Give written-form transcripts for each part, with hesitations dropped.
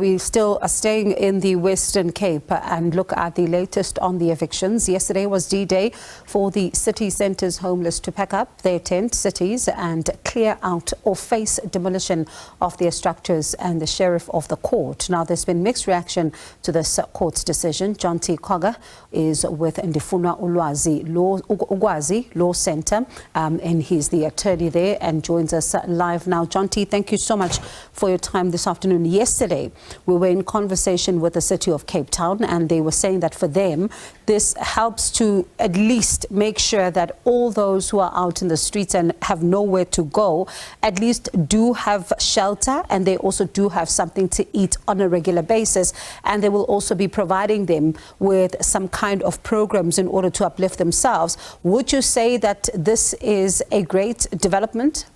We still are staying in the Western Cape and look at the latest on the evictions. Yesterday was D-Day for the city centre's homeless to pack up their tent cities and clear out or face demolition of their structures, and the sheriff of the court. Now, there's been mixed reaction to this court's decision. Jonty Cogger is with Ndifuna Ukwazi Law Centre, and he's the attorney there and joins us live now. Jonty, thank you so much for your time this afternoon. Yesterday, we were in conversation with the city of Cape Town, and they were saying that for them, this helps to at least make sure that all those who are out in the streets and have nowhere to go, at least do have shelter, and they also do have something to eat on a regular basis. And they will also be providing them with some kind of programs in order to uplift themselves. Would you say that this is a great development?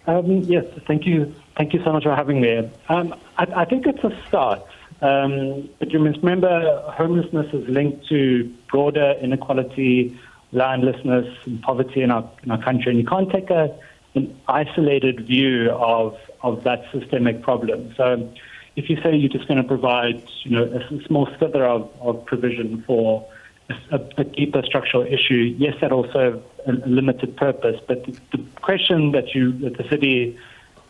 Yes, thank you. Thank you so much for having me. I think it's a start. But you must remember, homelessness is linked to broader inequality, landlessness, and poverty in our country. And you can't take an isolated view of that systemic problem. So if you say you're just going to provide, a small slither of provision for a deeper structural issue, yes, that will serve a limited purpose. But the question that the city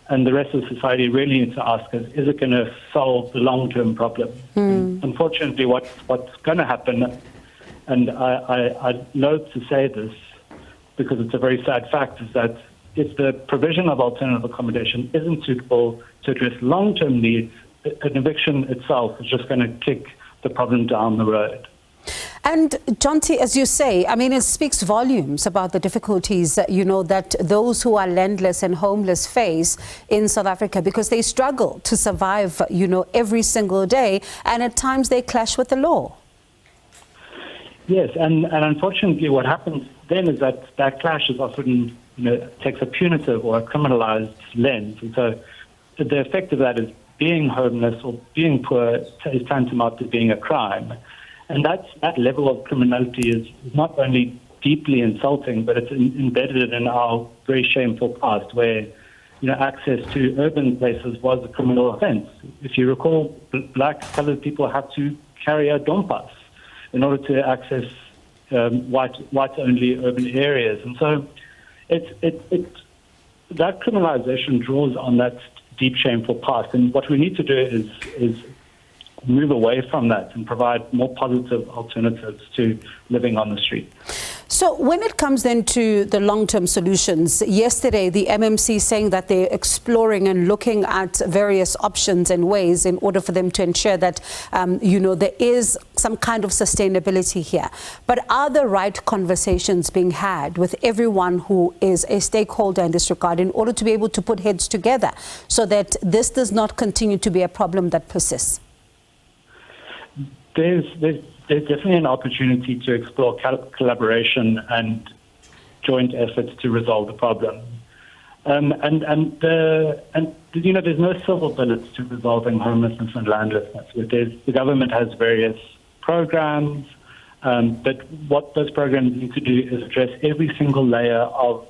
and the rest of society really need to ask is it going to solve the long-term problem? Unfortunately, what's going to happen, and I loathe to say this because it's a very sad fact, is that if the provision of alternative accommodation isn't suitable to address long-term needs, an eviction itself is just going to kick the problem down the road. And Jonty, as you say, I mean, it speaks volumes about the difficulties, that those who are landless and homeless face in South Africa, because they struggle to survive, every single day, and at times they clash with the law. Yes, and unfortunately what happens then is that clash is often, takes a punitive or a criminalized lens. And so the effect of that is being homeless or being poor is tantamount to being a crime. And that level of criminality is not only deeply insulting, but it's embedded in our very shameful past, where access to urban places was a criminal offence. If you recall, black, coloured people had to carry a dompas in order to access white-only urban areas, and so that criminalisation draws on that deep, shameful past. And what we need to do is move away from that and provide more positive alternatives to living on the street. So when it comes then to the long-term solutions, yesterday the MMC saying that they're exploring and looking at various options and ways in order for them to ensure that, there is some kind of sustainability here. But are the right conversations being had with everyone who is a stakeholder in this regard in order to be able to put heads together so that this does not continue to be a problem that persists? There's definitely an opportunity to explore collaboration and joint efforts to resolve the problem. There's no silver bullets to resolving homelessness and landlessness. The government has various programs, but what those programs need to do is address every single layer of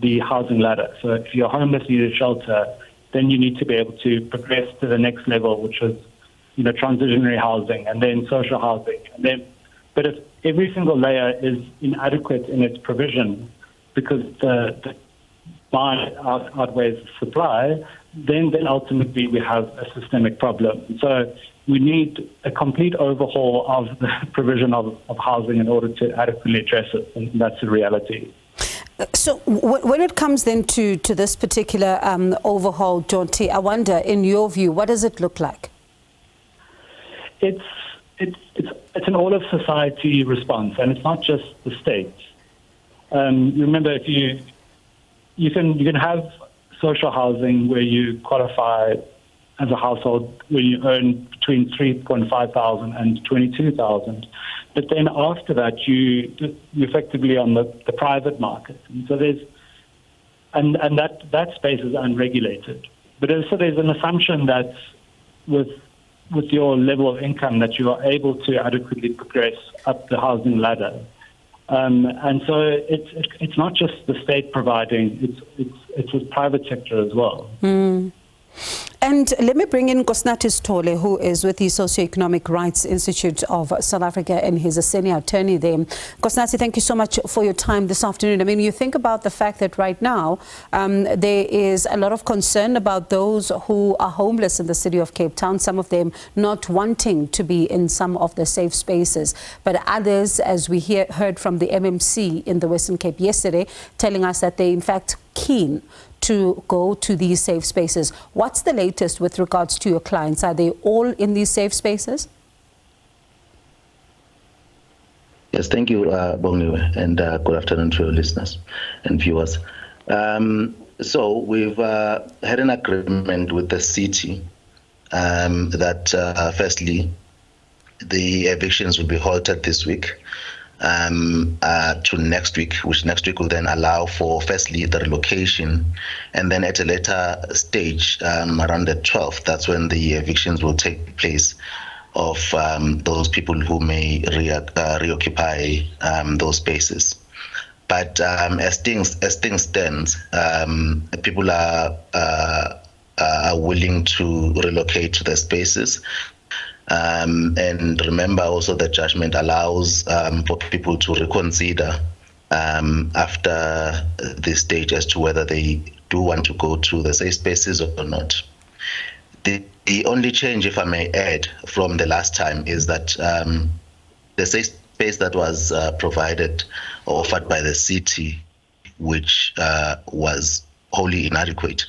the housing ladder. So if you're homeless, you need a shelter, then you need to be able to progress to the next level, which is transitionary housing, and then social housing. But if every single layer is inadequate in its provision because the demand outweighs the supply, then ultimately we have a systemic problem. So we need a complete overhaul of the provision of housing in order to adequately address it, and that's the reality. So when it comes then to this particular overhaul, Jonty, I wonder, in your view, what does it look like? It's an all of society response, and it's not just the state. Remember, if you can have social housing where you qualify as a household where you earn between 3,500 and 22,000, but then after that you're effectively on the private market, and so that space is unregulated. But also there's an assumption that with your level of income that you are able to adequately progress up the housing ladder. And so it's not just the state providing, it's the private sector as well. And let me bring in Nkosinathi Sithole, who is with the Socio-Economic Rights Institute of South Africa and he's a senior attorney there. Nkosinathi, thank you so much for your time this afternoon. I mean, you think about the fact that right now there is a lot of concern about those who are homeless in the city of Cape Town, some of them not wanting to be in some of the safe spaces, but others, as we heard from the MMC in the Western Cape yesterday, telling us that they in fact keen to go to these safe spaces. What's the latest with regards to your clients? Are they all in these safe spaces? Yes, thank you, Bongiwe, and good afternoon to your listeners and viewers. So we've had an agreement with the city that firstly, the evictions will be halted this week to next week, which next week will then allow for firstly the relocation, and then at a later stage, around the 12th, that's when the evictions will take place of those people who may reoccupy those spaces. But as things stand, people are willing to relocate to the spaces. And remember also the judgment allows for people to reconsider after this stage as to whether they do want to go to the safe spaces or not. The only change, if I may add, from the last time is that the safe space that was provided or offered by the city, which was wholly inadequate,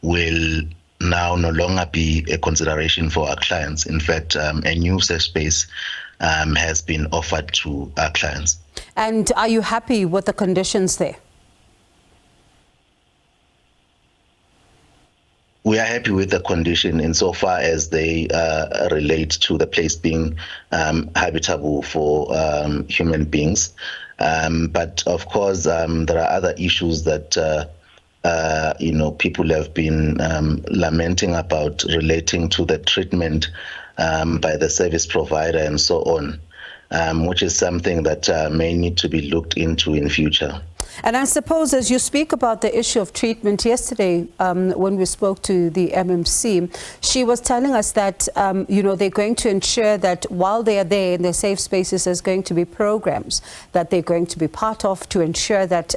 will now no longer be a consideration for our clients. In fact, a new safe space has been offered to our clients. And are you happy with the conditions there? We are happy with the condition insofar as they relate to the place being habitable for human beings. But of course, there are other issues that people have been lamenting about relating to the treatment by the service provider and so on, which is something that may need to be looked into in future. And I suppose as you speak about the issue of treatment, yesterday when we spoke to the MMC, she was telling us that, they're going to ensure that while they are there in their safe spaces, there's going to be programs that they're going to be part of to ensure that,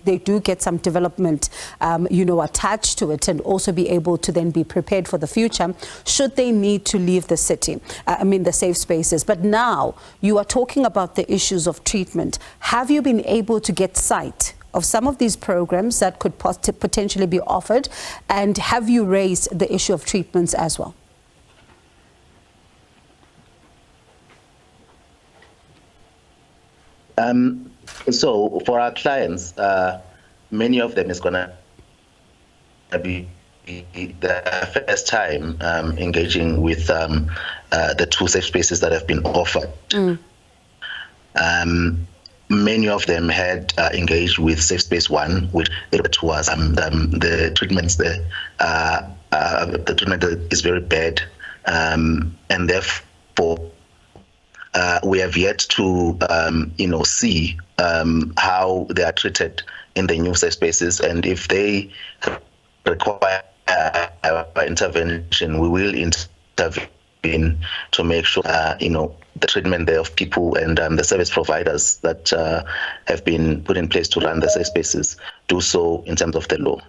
they do get some development, attached to it and also be able to then be prepared for the future should they need to leave the city, the safe spaces. But now you are talking about the issues of treatment. Have you been able to get sight of some of these programs that could potentially be offered, and have you raised the issue of treatments as well? So for our clients, many of them is going to be the first time engaging with the two safe spaces that have been offered. Many of them had engaged with Safe Space 1, which it was the treatments there. The treatment is very bad, and therefore we have yet to see how they are treated in the new safe spaces, and if they require intervention, we will intervene to make sure the treatment there of people and the service providers that have been put in place to run the safe spaces do so in terms of the law.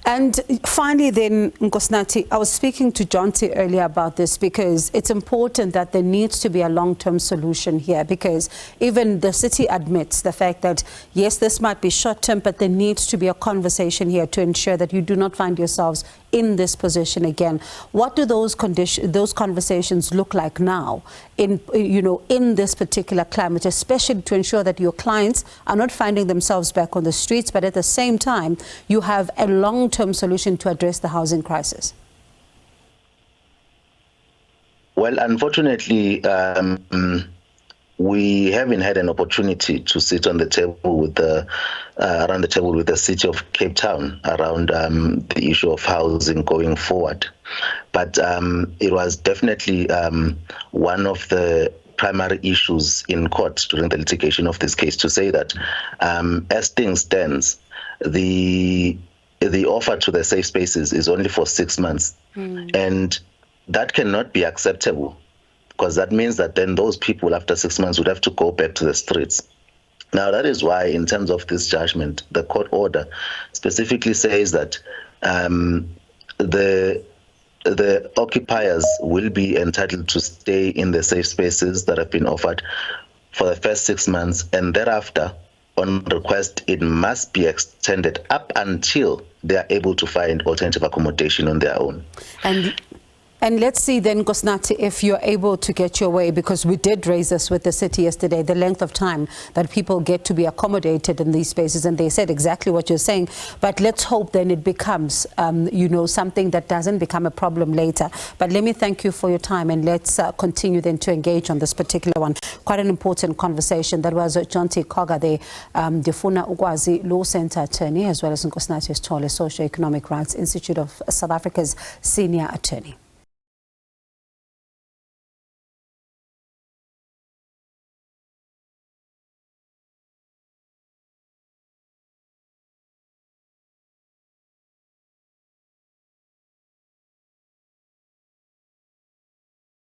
And finally then, Nkosinathi, I was speaking to Jonty earlier about this because it's important that there needs to be a long-term solution here, because even the city admits the fact that, yes, this might be short-term, but there needs to be a conversation here to ensure that you do not find yourselves in this position again. What do those conversations look like now in this particular climate, especially to ensure that your clients are not finding themselves back on the streets, but at the same time, you have a long-term solution to address the housing crisis? Well, unfortunately, we haven't had an opportunity to sit on the table with around the table with the city of Cape Town around the issue of housing going forward. But it was definitely one of the primary issues in court during the litigation of this case to say that as things stand, the the offer to the safe spaces is only for 6 months. And that cannot be acceptable, because that means that then those people after 6 months would have to go back to the streets. Now, that is why, in terms of this judgment, the court order specifically says that the occupiers will be entitled to stay in the safe spaces that have been offered for the first 6 months, and thereafter, on request, it must be extended up until they are able to find alternative accommodation on their own. And let's see then, Nkosinathi, if you're able to get your way, because we did raise this with the city yesterday, the length of time that people get to be accommodated in these spaces, and they said exactly what you're saying. But let's hope then it becomes, something that doesn't become a problem later. But let me thank you for your time, and let's continue then to engage on this particular one. Quite an important conversation. That was Jonty Cogger, the Ndifuna Ukwazi Law Centre attorney, as well as Nkosinathi Sithole, Socio-Economic Rights Institute of South Africa's senior attorney.